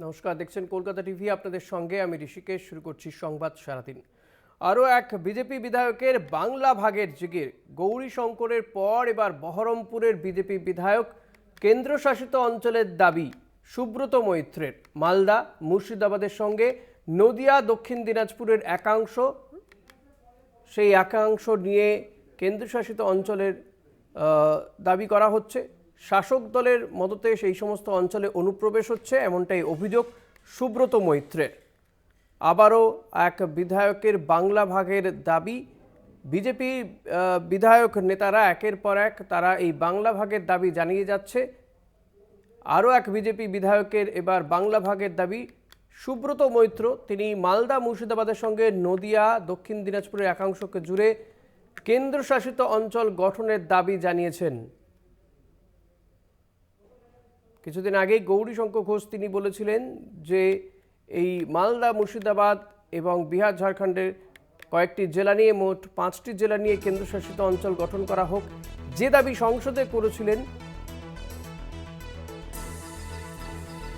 নমস্কার, দেখছেন কলকাতা টিভি। আপনাদের সঙ্গে আমি ঋষিকেশ। শুরু করছি সংবাদ সারাদিন। আরও এক বিজেপি বিধায়কের বাংলা ভাগের জিগির। গৌরীশঙ্করের পর এবার বহরমপুরের বিজেপি বিধায়ক কেন্দ্রশাসিত অঞ্চলের দাবি সুব্রত মৈত্রের। মালদা মুর্শিদাবাদের সঙ্গে নদিয়া দক্ষিণ দিনাজপুরের একাংশ, সেই একাংশ নিয়ে কেন্দ্রশাসিত অঞ্চলের দাবি করা হচ্ছে। শাসক দলের মদতে সেই সমস্ত অঞ্চলে অনুপ্রবেশ হচ্ছে, এমনটাই অভিযোগ সুব্রত মৈত্রের। আবারও এক বিধায়কের বাংলা ভাগের দাবি। বিজেপি বিধায়ক নেতারা একের পর এক তারা এই বাংলা ভাগের দাবি জানিয়ে যাচ্ছে। আরও এক বিজেপি বিধায়কের এবার বাংলা ভাগের দাবি। সুব্রত মৈত্র তিনি মালদা মুর্শিদাবাদের সঙ্গে নদিয়া দক্ষিণ দিনাজপুরের একাংশকে জুড়ে কেন্দ্রশাসিত অঞ্চল গঠনের দাবি জানিয়েছেন। কিছুদিন আগেই গৌরীশঙ্কর ঘোষ তিনি বলেছিলেন যে এই মালদা মুর্শিদাবাদ এবং বিহার ঝাড়খণ্ডের কয়েকটি জেলা নিয়ে, মোট 5টি জেলা নিয়ে কেন্দ্রশাসিত অঞ্চল গঠন করা হোক, যে দাবি সংসদে করেছিলেন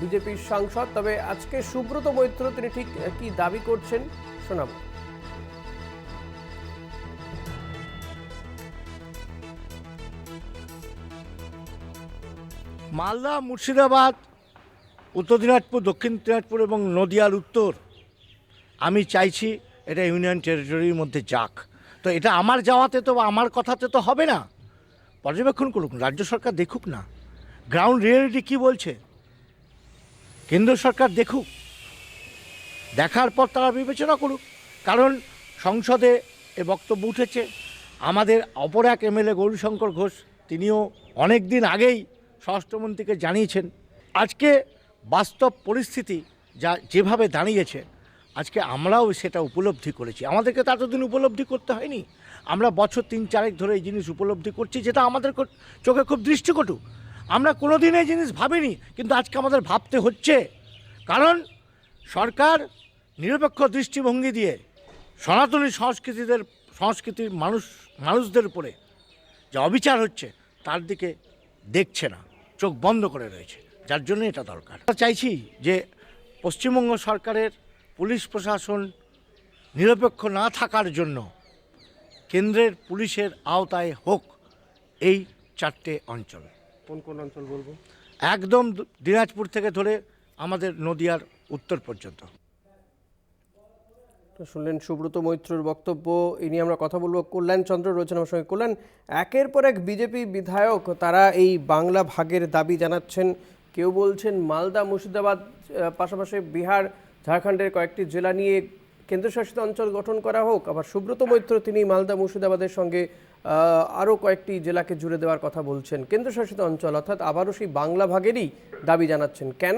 বিজেপির সাংসদ। তবে আজকে সুব্রত মৈত্র তিনি ঠিক কি দাবি করছেন শোনাব। মালদা মুর্শিদাবাদ, উত্তর দিনাজপুর, দক্ষিণ দিনাজপুর এবং নদিয়ার উত্তর আমি চাইছি এটা ইউনিয়ন টেরিটরির মধ্যে যাক। তো এটা আমার যাওয়াতে তো বা আমার কথাতে তো হবে না। পর্যবেক্ষণ করুক, রাজ্য সরকার দেখুক না গ্রাউন্ড রিয়েলিটি কী বলছে, কেন্দ্র সরকার দেখুক, দেখার পর তারা বিবেচনা করুক। কারণ সংসদে এ বক্তব্য উঠেছে। আমাদের অপর এক এমএলএ গৌরীশঙ্কর ঘোষ তিনিও অনেক দিন আগেই স্বরাষ্ট্রমন্ত্রীকে জানিয়েছেন। আজকে বাস্তব পরিস্থিতি যেভাবে দাঁড়িয়েছে, আজকে আমরাও সেটা উপলব্ধি করেছি। আমাদেরকে তো এতদিন উপলব্ধি করতে হয়নি, আমরা বছর 3-4 ধরে এই জিনিস উপলব্ধি করছি, যেটা আমাদের চোখে খুব দৃষ্টিকটু। আমরা কোনো দিন এই জিনিস ভাবিনি, কিন্তু আজকে আমাদের ভাবতে হচ্ছে। কারণ সরকার নিরপেক্ষ দৃষ্টিভঙ্গি দিয়ে সনাতনী সংস্কৃতির মানুষদের উপরে যে অবিচার হচ্ছে তার দিকে দেখছে না, চোখ বন্ধ করে রয়েছে। যার জন্য এটা দরকার। চাইছি যে পশ্চিমবঙ্গ সরকারের পুলিশ প্রশাসন নিরপেক্ষ না থাকার জন্য কেন্দ্রের পুলিশের আওতায় হোক এই 4টে অঞ্চল। কোন কোন অঞ্চল বলবো? একদম দিনাজপুর থেকে ধরে আমাদের নদিয়ার উত্তর পর্যন্ত। শুনলেন সুব্রত মৈত্রর বক্তব্য। এই নিয়ে আমরা কথা বলবো। কল্যাণ চন্দ্র রয়েছেন আমার সঙ্গে। কল্যাণ, একের পর এক বিজেপি বিধায়ক তারা এই বাংলা ভাগের দাবি জানাচ্ছেন। কেউ বলছেন মালদা মুর্শিদাবাদ পাশাপাশি বিহার ঝাড়খণ্ডের কয়েকটি জেলা নিয়ে কেন্দ্রশাসিত অঞ্চল গঠন করা হোক। আবার সুব্রত মৈত্র তিনি মালদা মুর্শিদাবাদের সঙ্গে আরও কয়েকটি জেলাকে জুড়ে দেওয়ার কথা বলছেন। কেন্দ্রশাসিত অঞ্চল অর্থাৎ আবারও সেই বাংলা ভাগেরই দাবি জানাচ্ছেন। কেন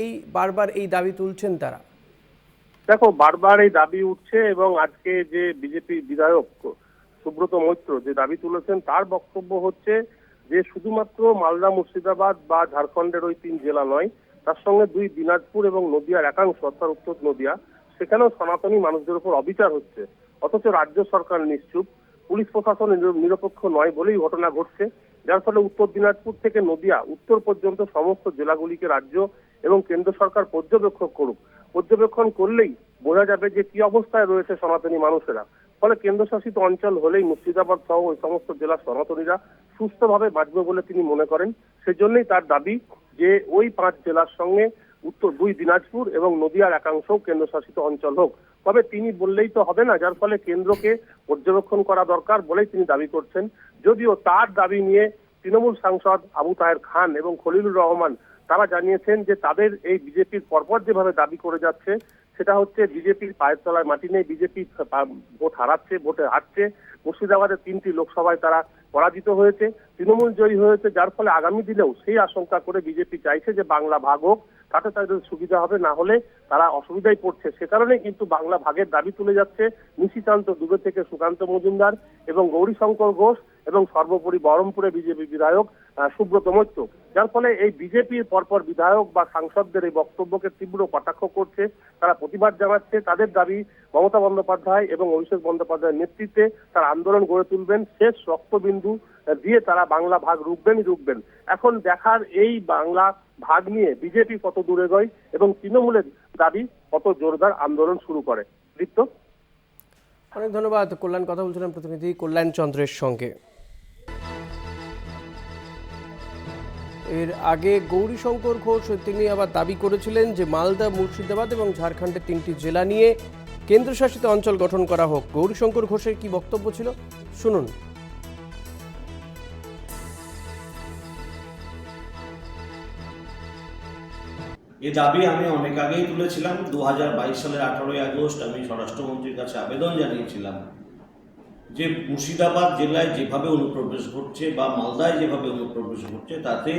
এই বারবার এই দাবি তুলছেন তারা? দেখো, বারবার এই দাবি উঠছে এবং আজকে যে বিজেপি বিধায়ক সুব্রত মৈত্র যে দাবি তুলেছেন তার বক্তব্য হচ্ছে যে শুধুমাত্র মালদা মুর্শিদাবাদ বা ঝাড়খণ্ডের ওই 3 জেলা নয়, তার সঙ্গে 2 দিনাজপুর এবং নদিয়ার একাংশ অর্থাৎ উত্তর নদিয়া, সেখানেও সনাতনী মানুষদের উপর অবিচার হচ্ছে। অথচ রাজ্য সরকার নিশ্চুপ, পুলিশ প্রশাসন নিরপেক্ষ নয় বলেই ঘটনা ঘটছে। যার ফলে উত্তর দিনাজপুর থেকে নদিয়া উত্তর পর্যন্ত সমস্ত জেলাগুলিকে রাজ্য এবং কেন্দ্র সরকার পর্যবেক্ষণ করলেই বোঝা যাবে যে কি অবস্থায় রয়েছে সনাতনী মানুষেরা। ফলে কেন্দ্রশাসিত অঞ্চল হলেই মুর্শিদাবাদ সহ ওই সমস্ত জেলার সনাতনীরা সুস্থভাবে বাঁচবে বলে তিনি মনে করেন। সেজন্যই তার দাবি যে ওই 5 জেলার সঙ্গে উত্তর 2 দিনাজপুর এবং নদিয়ার একাংশও কেন্দ্রশাসিত অঞ্চল হোক। তবে তিনি বললেই তো হবে না, যার ফলে কেন্দ্রকে পর্যবেক্ষণ করা দরকার বলেই তিনি দাবি করছেন। যদিও তার দাবি নিয়ে তৃণমূল সাংসদ আবু তাহের খান এবং খলিলুর রহমান তারা জানিয়েছেন যে তাদের এই বিজেপির পরপর যেভাবে দাবি করে যাচ্ছে সেটা হচ্ছে বিজেপির পায়ের তলায় মাটি নেই, বিজেপি ভোটে হারছে। মুর্শিদাবাদের 3টি লোকসভায় তারা পরাজিত হয়েছে, তৃণমূল জয়ী হয়েছে। যার ফলে আগামী দিনেও সেই আশঙ্কা করে বিজেপি চাইছে যে বাংলা ভাগ হোক, তাতে তাদের সুবিধা হবে, না হলে তারা অসুবিধায় পড়ছে। সে কারণেই কিন্তু বাংলা ভাগের দাবি তুলে যাচ্ছে নিশিকান্ত দুবে থেকে সুকান্ত মজুমদার এবং গৌরীশঙ্কর ঘোষ এবং সর্বোপরি বহরমপুরে বিজেপি বিধায়ক সুব্রত মৈত্র। যার ফলে এই বিজেপির পরপর বিধায়ক বা সাংসদদের এই বক্তব্যকে তীব্র কটাক্ষ করছে, তারা প্রতিবাদ জানাচ্ছে। তাদের দাবি মমতা বন্দ্যোপাধ্যায় এবং অভিষেক বন্দ্যোপাধ্যায়ের নেতৃত্বে তারা আন্দোলন গড়ে তুলবেন। শেষ রক্তবিন্দু দিয়ে তারা বাংলা ভাগ রুখবেন। এখন দেখার এই বাংলা ভাগ নিয়ে বিজেপি কত দূরে গয় এবং তৃণমূলের দাবি কত জোরদার আন্দোলন শুরু করে। দীপ্ত, অনেক ধন্যবাদ কল্যাণ। কথা বলছিলাম প্রতিনিধি কল্যাণ চন্দ্রের সঙ্গে। এর আগে গৌরীশঙ্কর ঘোষ তিনি আবার দাবি করেছিলেন যে মালদা, মুর্শিদাবাদ এবং ঝাড়খণ্ডের 3টি জেলা নিয়ে কেন্দ্রশাসিত অঞ্চল গঠন করা হোক। গৌরীশঙ্কর ঘোষের কি বক্তব্য ছিল শুনুন। এ দাবি আমি অনেক আগেই তুলেছিলাম। 2022 সালের 18ই আগস্ট আমি স্বরাষ্ট্রমন্ত্রীর কাছে আবেদন জানিয়েছিলাম যে মুর্শিদাবাদ জেলায় যেভাবে অনুপ্রবেশ ঘটছে বা মালদায় যেভাবে অনুপ্রবেশ ঘটছে তাতে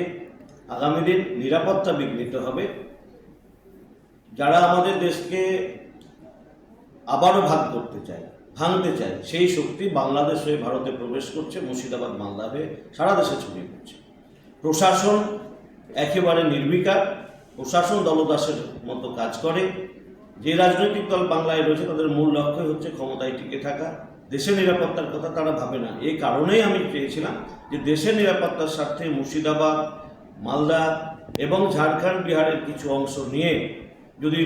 আগামী দিন নিরাপত্তা বিঘ্নিত হবে। যারা আমাদের দেশকে আবারও ভাগ করতে চায়, ভাঙতে চায়, সেই শক্তি বাংলাদেশ হয়ে ভারতে প্রবেশ করছে, মুর্শিদাবাদ মালদা হয়ে সারা দেশে ছড়িয়ে পড়ছে। প্রশাসন একেবারে নির্বিকার, প্রশাসন দলদাসের মতো কাজ করে। যে রাজনৈতিক দল বাংলায় রয়েছে তাদের মূল লক্ষ্য হচ্ছে ক্ষমতায় টিকে থাকা, দেশের নিরাপত্তার কথা তারা ভাবে না। এই কারণেই আমি চেয়েছিলাম যে দেশের নিরাপত্তার স্বার্থে মুর্শিদাবাদ, মালদা এবং ঝাড়খণ্ড, বিহারের কিছু অংশ নিয়ে যদি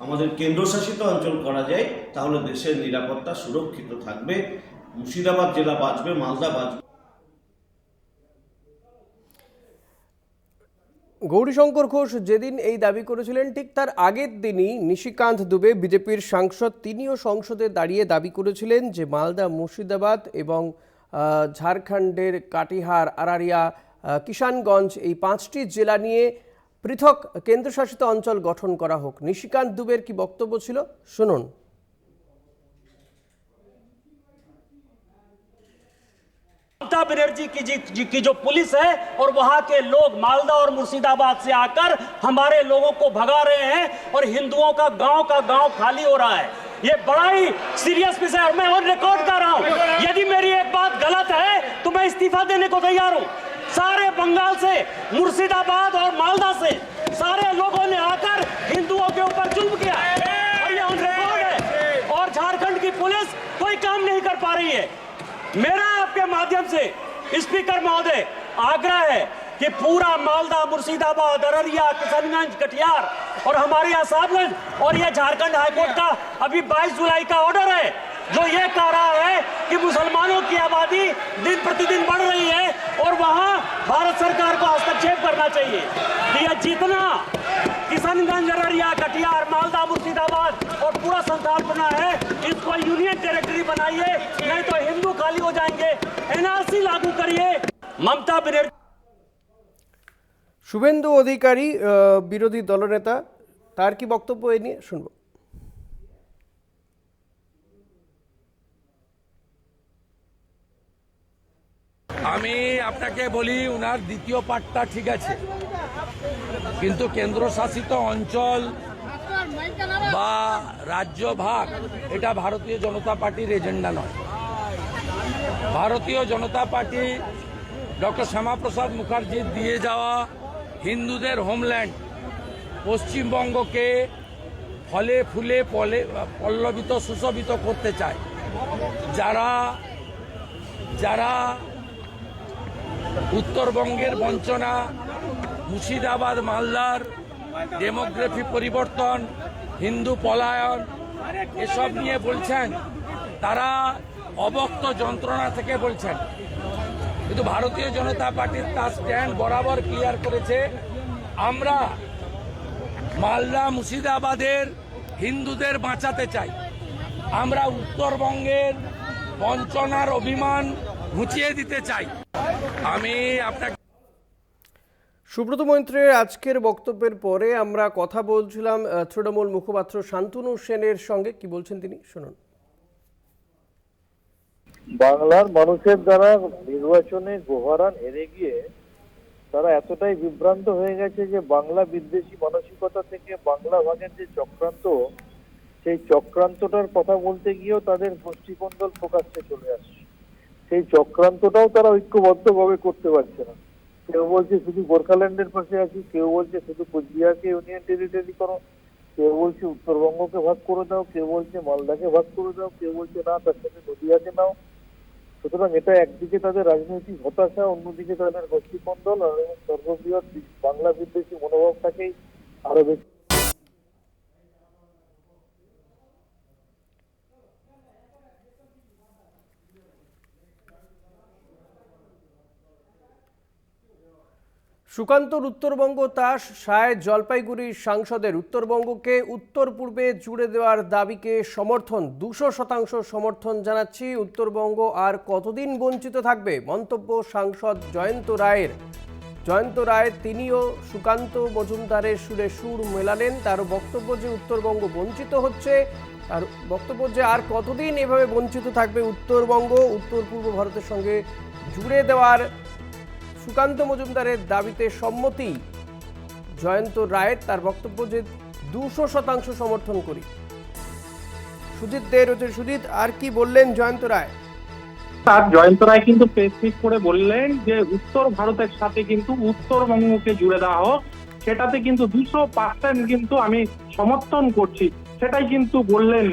আমাদের কেন্দ্রশাসিত অঞ্চল করা যায় তাহলে দেশের নিরাপত্তা সুরক্ষিত থাকবে, মুর্শিদাবাদ জেলা বাঁচবে, মালদা বাঁচবে। গৌরীশঙ্কর ঘোষ যেদিন এই দাবি করেছিলেন ঠিক তার আগের দিনই নিশিকান্ত দুবে বিজেপির সাংসদ, তিনিও সংসদে দাঁড়িয়ে দাবি করেছিলেন যে মালদা, মুর্শিদাবাদ এবং ঝাড়খণ্ডের কাটিহার, আরারিয়া, কিষানগঞ্জ এই 5টি জেলা নিয়ে পৃথক কেন্দ্রশাসিত অঞ্চল গঠন করা হোক। নিশিকান্ত দুবের কি বক্তব্য ছিল শুনুন। ममता बनर्जी की जो पुलिस है और वहां के लोग मालदा और मुर्शिदाबाद से आकर हमारे लोगों को भगा रहे हैं और हिंदुओं का गांव खाली हो रहा है। ये बड़ा ही सीरियस विषय है। मैं ऑन रिकॉर्ड कर रहा हूं, यदि मेरी एक बात गलत है तो मैं इस्तीफा देने को तैयार हूं। सारे बंगाल से, मुर्शिदाबाद और मालदा से सारे लोगों ने आकर हिंदुओं के ऊपर जुल्म किया और ये ऑन रिकॉर्ड है। और झारखंड की पुलिस कोई काम नहीं कर पा रही है। मेरा आपके माध्यम से स्पीकर महोदय आग्रह है कि पूरा मालदा, मुर्शिदाबाद, अररिया, किशनगंज, कटिहार और हमारे यहाँ साहबगंज और ये झारखंड हाईकोर्ट का अभी 22 जुलाई का ऑर्डर है जो ये कह रहा है कि मुसलमानों की आबादी दिन प्रतिदिन बढ़ रही है और वहाँ भारत सरकार को हस्तक्षेप करना चाहिए। ये जितना किशनगंज, अररिया, कटिहार, मालदा, मुर्शिदाबाद और पूरा संस्थान बना है इसको यूनियन टेरिटरी बनाइए, नहीं तो हिंदू खाली हो जाएंगे। एनआरसी लागू करिए। ममता बनर्जी। শুভেন্দু অধিকারী বিরোধী দলনেতা, তার কি বক্তব্য এ নিয়ে শুনব। আমি আপনাকে বলি উনার দ্বিতীয় পার্টটা ঠিক আছে, কিন্তু কেন্দ্রশাসিত অঞ্চল বা রাজ্য ভাগ এটা ভারতীয় জনতা পার্টির এজেন্ডা নয়। ভারতীয় জনতা পার্টি ডক্টর শ্যামাপ্রসাদ মুখার্জির দিয়ে যাওয়া হিন্দুদের হোমল্যান্ড পশ্চিমবঙ্গকে ফলে ফুলে পল্লবিত সুশোভিত করতে চায়। যারা উত্তরবঙ্গের বঞ্চনা, মুর্শিদাবাদ, মালদার ডেমোগ্রাফি পরিবর্তন, হিন্দু পলায়ন এসব নিয়ে বলছেন, তারা অবক্ত যন্ত্রণা থেকে বলছেন। কিন্তু ভারতীয় জনতা পার্টির তার স্ট্যান্ড বরাবর ক্লিয়ার করেছে, আমরা মালদা, মুর্শিদাবাদের হিন্দুদের বাঁচাতে চাই। আমরা উত্তরবঙ্গের বঞ্চনার অভিমান ঘুচিয়ে দিতে চাই। আমি আপনাকে সুব্রত মৈত্রের আজকের বক্তব্যের পরে আমরা কথা বলছিলাম তৃণমূল মুখপাত্র শান্তনু সেনের সঙ্গে, কি বলছেন তিনি শুনুন। বাংলার মানুষের দ্বারা নির্বাচনে গোহারান হেরে গিয়ে তারা এতটাই বিভ্রান্ত হয়ে গেছে যে বাংলা বিদ্বেষী মানসিকতা থেকে বাংলা ভাগের যে চক্রান্ত, সেই চক্রান্তটার কথা বলতে গিয়েও তাদের গোষ্ঠীকন্দল প্রকাশ্যে চলে আসছে। সেই চক্রান্তটাও তারা ঐক্যবদ্ধভাবে করতে পারছে না। কেউ বলছে শুধু গোর্খাল্যান্ডের পাশে আছি, কেউ বলছে শুধু কোচবিহারকে ইউনিয়ন টেরিটরি করো, কেউ বলছে উত্তরবঙ্গকে ভাগ করে দাও, কেউ বলছে মালদাকে ভাগ করে দাও, কেউ বলছে না তার সাথে নদিয়াকে নাও। সুতরাং এটা একদিকে তাদের রাজনৈতিক হতাশা, অন্যদিকে তাদের গোষ্ঠীকন্দল আর সর্ববৃহৎ বাংলা বিদ্বেষী মনোভাবটাকেই আরো বেশি। সুকান্তর উত্তরবঙ্গ তাস সায় জলপাইগুড়ির সাংসদের উত্তরবঙ্গকে উত্তর পূর্বে জুড়ে দেওয়ার দাবিকে সমর্থন 200% সমর্থন জানাচ্ছি। উত্তরবঙ্গ আর কতদিন বঞ্চিত থাকবে মন্তব্য সাংসদ জয়ন্ত রায়ের। জয়ন্ত রায় তিনিও সুকান্ত মজুমদারের সুরে সুর মেলালেন। তার বক্তব্য যে উত্তরবঙ্গ বঞ্চিত হচ্ছে, আর বক্তব্য যে আর কতদিন এভাবে বঞ্চিত থাকবে উত্তরবঙ্গ, উত্তর পূর্ব ভারতের সঙ্গে জুড়ে দেওয়ার সুকান্ত মজুমদারের দাবিতে সম্মতি জয়ন্ত রায়ের। তার বক্তব্য যে 200% সমর্থন করি। সুজিত দে রয়েছে। সুজিত, আর কি বললেন জয়ন্ত রায়? তার জয়ন্ত রায় কিন্তু স্পেসিফিক করে বললেন যে উত্তর ভারতের সাথে কিন্তু উত্তরবঙ্গকে জুড়ে দেওয়া হোক, সেটাতে কিন্তু 200% কিন্তু আমি সমর্থন করছি, সেটাই কিন্তু বললেন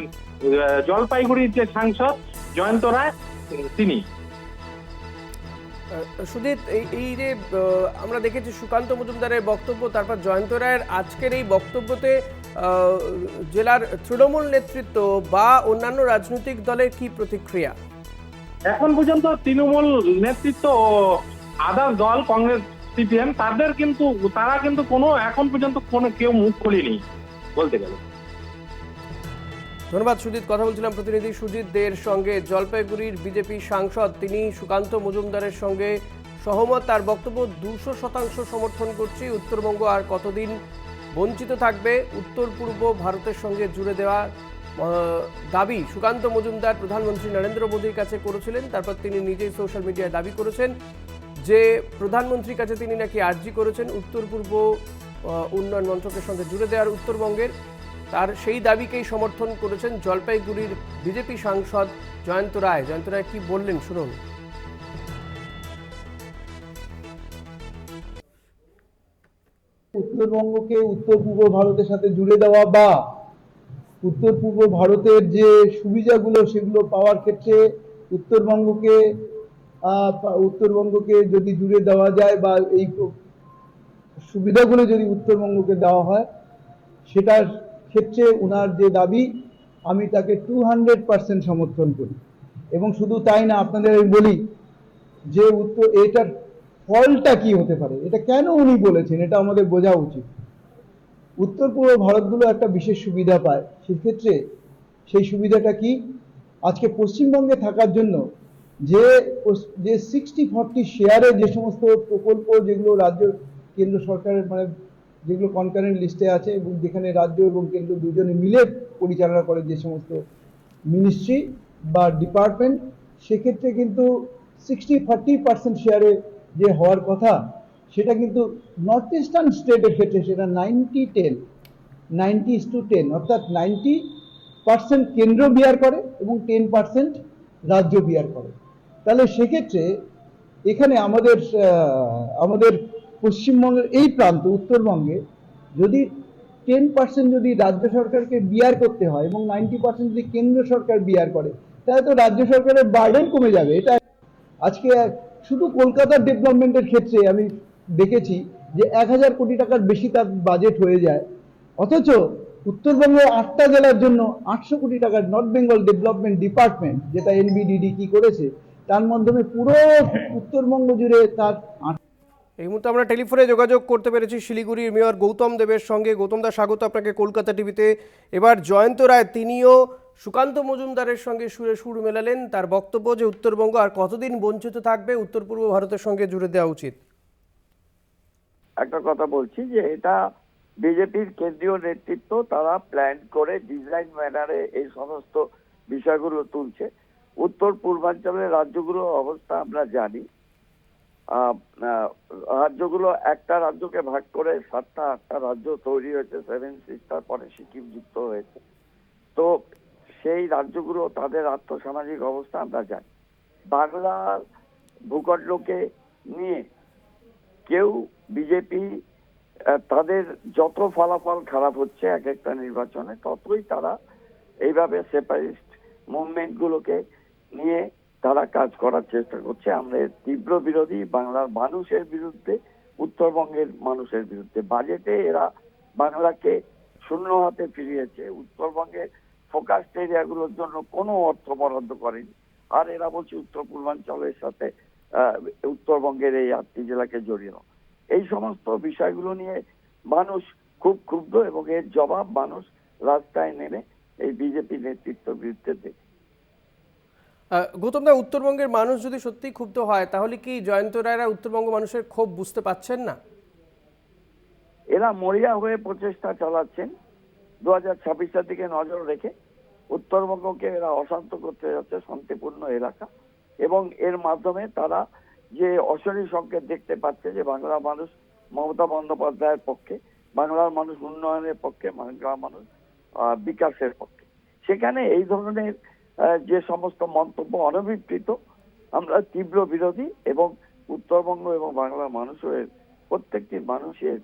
জলপাইগুড়ির যে সাংসদ জয়ন্ত রায় তিনি। সুজিত, এই যে আমরা দেখেছি সুকান্ত মজুমদারের বক্তব্য, তারপর জয়ন্ত রায়ের আজকের এই বক্তব্যতে জেলার তৃণমূল নেতৃত্ব বা অন্যান্য রাজনৈতিক দলের কি প্রতিক্রিয়া? এখন পর্যন্ত তৃণমূল নেতৃত্ব ও আদার দল কংগ্রেস সিপিএম তারা কিন্তু কোনো এখন পর্যন্ত কোনো কেউ মুখ খুলেনি বলতে গেলে। ধন্যবাদ সুজিত। কথা বলছিলাম প্রতিনিধি সুজিত দের সঙ্গে। জলপাইগুড়ির বিজেপি সাংসদ তিনি সুকান্ত মজুমদারের সঙ্গে সহমত। তার বক্তব্য 200% সমর্থন করছি। উত্তরবঙ্গ আর কতদিন বঞ্চিত থাকবে উত্তর পূর্ব ভারতের সঙ্গে জুড়ে দেওয়া দাবি সুকান্ত মজুমদার প্রধানমন্ত্রী নরেন্দ্র মোদীর কাছে করেছিলেন। তারপর তিনি নিজেই সোশ্যাল মিডিয়ায় দাবি করেছেন যে প্রধানমন্ত্রীর কাছে তিনি নাকি আর্জি করেছেন উত্তর পূর্ব উন্নয়ন মন্ত্রকের সঙ্গে জুড়ে দেওয়ার উত্তরবঙ্গের। তার সেই দাবিকেই সমর্থন করেছেন জলপাইগুড়ির বিজেপি সাংসদ জয়ন্ত রায়। জয়ন্ত রায় কি বললেন শুনুন। উত্তরবঙ্গকে উত্তর পূর্ব ভারতের সাথে জুড়ে দেওয়া বা উত্তর পূর্ব ভারতের যে সুবিধাগুলো সেগুলো পাওয়ার ক্ষেত্রে উত্তরবঙ্গকে যদি জুড়ে দেওয়া যায় বা এই সুবিধাগুলো যদি উত্তরবঙ্গকে দেওয়া হয়, সেটার ক্ষেত্রে ওনার যে দাবি আমি তাকে 200% সমর্থন করি। এবং শুধু তাই না, আপনাদের আমি বলি যে এটার ফলটা কি হতে পারে, এটা কেন উনি বলেছেন এটা আমাদের বোঝা উচিত। উত্তর পূর্ব ভারতগুলো একটা বিশেষ সুবিধা পায়, সেক্ষেত্রে সেই সুবিধাটা কি, আজকে পশ্চিমবঙ্গে থাকার জন্য যে 60-40 শেয়ারে যে সমস্ত প্রকল্প যেগুলো রাজ্য কেন্দ্র সরকারের যেগুলো কনকারেন্ট লিস্টে আছে এবং যেখানে রাজ্য এবং কেন্দ্র দুজনে মিলে পরিচালনা করে যে সমস্ত মিনিস্ট্রি বা ডিপার্টমেন্ট, সেক্ষেত্রে কিন্তু 60-40% শেয়ারে যে হওয়ার কথা সেটা কিন্তু নর্থ ইস্টার্ন স্টেটের ক্ষেত্রে সেটা 90-10 অর্থাৎ 90% কেন্দ্র বিয়ার করে এবং 10% রাজ্য বিয়ার করে। তাহলে সেক্ষেত্রে এখানে আমাদের পশ্চিমবঙ্গের এই প্রান্ত উত্তরবঙ্গে যদি 10% যদি রাজ্য সরকারকে বিয়ার করতে হয় এবং 90% যদি কেন্দ্র সরকার বিয়ার করে, তাহলে তো রাজ্য সরকারের বার্ডেন কমে যাবে। এটা আজকে শুধু কলকাতার ডেভেলপমেন্টের ক্ষেত্রে আমি দেখেছি যে 1000 কোটি টাকার বেশি তার বাজেট হয়ে যায়, অথচ উত্তরবঙ্গে 8টা জেলার জন্য 800 কোটি টাকার নর্থ বেঙ্গল ডেভেলপমেন্ট ডিপার্টমেন্ট যেটা NBDD কি করেছে, তার মাধ্যমে পুরো উত্তরবঙ্গ জুড়ে তার। এই মুহূর্তে আমরা টেলিফোনে যোগাযোগ করতে পেরেছি শিলিগুড়ির মেয়র গৌতম দেবের সঙ্গে। গৌতম দা, স্বাগত আপনাকে কলকাতা টিভিতে। এবার জয়ন্ত রায় তিনিও সুকান্ত মজুমদারের সঙ্গে সুরে সুর মেলালেন। তার বক্তব্য যে উত্তরবঙ্গ আর কতদিন বঞ্চিত থাকবে, উত্তর পূর্ব ভারতের সঙ্গে জুড়ে দেওয়া উচিত। একটা কথা বলছি যে এটা বিজেপির কেন্দ্রীয় নেতৃত্ব তারা প্ল্যান করে ডিজাইন ম্যানারে এই সমস্ত বিষয়গুলো তুলছে। উত্তর পূর্বাঞ্চলের রাজ্যগুলোর অবস্থা আমরা জানি। রাজ্যগুলো একটা রাজ্যকে ভাগ করে 7টা-8টা রাজ্য তৈরি হয়েছে, 7 সিস্টার, পরে সিকিম যুক্ত হয়েছে। তো সেই রাজ্যগুলো তাদের আর্থসামাজিক অবস্থা আমরা জানি। বাংলার ভূখণ্ডকে নিয়ে কেউ বিজেপি তাদের যত ফলাফল খারাপ হচ্ছে এক একটা নির্বাচনে, ততই তারা এইভাবে সেপারেটিস্ট মুভমেন্ট গুলোকে নিয়ে তারা কাজ করার চেষ্টা করছে। আমরা এর তীব্র বিরোধী, বাংলার মানুষের বিরুদ্ধে, উত্তরবঙ্গের মানুষের বিরুদ্ধে। বাজেটে এরা বাংলাকে শূন্য হাতে ফিরিয়েছে, উত্তরবঙ্গের ফোকাসড এরিয়াগুলোর জন্য কোনো অর্থ বরাদ্দ করেনি। আর এরা বলছে উত্তর পূর্বাঞ্চলের সাথে উত্তরবঙ্গের এই 8টি জেলাকে জড়িয়ে নাও। এই সমস্ত বিষয়গুলো নিয়ে মানুষ খুব ক্ষুব্ধ এবং এর জবাব মানুষ রাস্তায় নেমে এই বিজেপি নেতৃত্বের বিরুদ্ধে দেবে। গৌতম দা, উত্তরবঙ্গের মানুষ যদি সত্যি ক্ষুব্ধ হয় তাহলে কি জয়ন্ত রায়রা উত্তরবঙ্গ মানুষের ক্ষোভ বুঝতে পারছেন না? এরা মরিয়া হয়ে প্রচেষ্টা চালাচ্ছেন 2026-এর দিকে নজর রেখে। উত্তরবঙ্গকে এরা অশান্ত করতে যাচ্ছে, শান্তিপূর্ণ এলাকা, এবং এর মাধ্যমে তারা যে অশনি সংকেত দেখতে পাচ্ছে যে বাংলার মানুষ মমতা বন্দ্যোপাধ্যায়ের পক্ষে, বাংলার মানুষ উন্নয়নের পক্ষে, বাংলার মানুষ বিকাশের পক্ষে, সেখানে এই ধরনের যে সমস্ত মন্তব্য অনভিপ্রেত, আমরা তীব্র বিরোধী এবং উত্তরবঙ্গ এবং বাংলার মানুষের প্রত্যেকটি মানুষের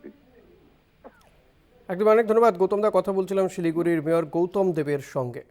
একদম অনেক ধন্যবাদ গৌতম দা। কথা বলছিলাম শিলিগুড়ির মেয়র গৌতম দেবের সঙ্গে।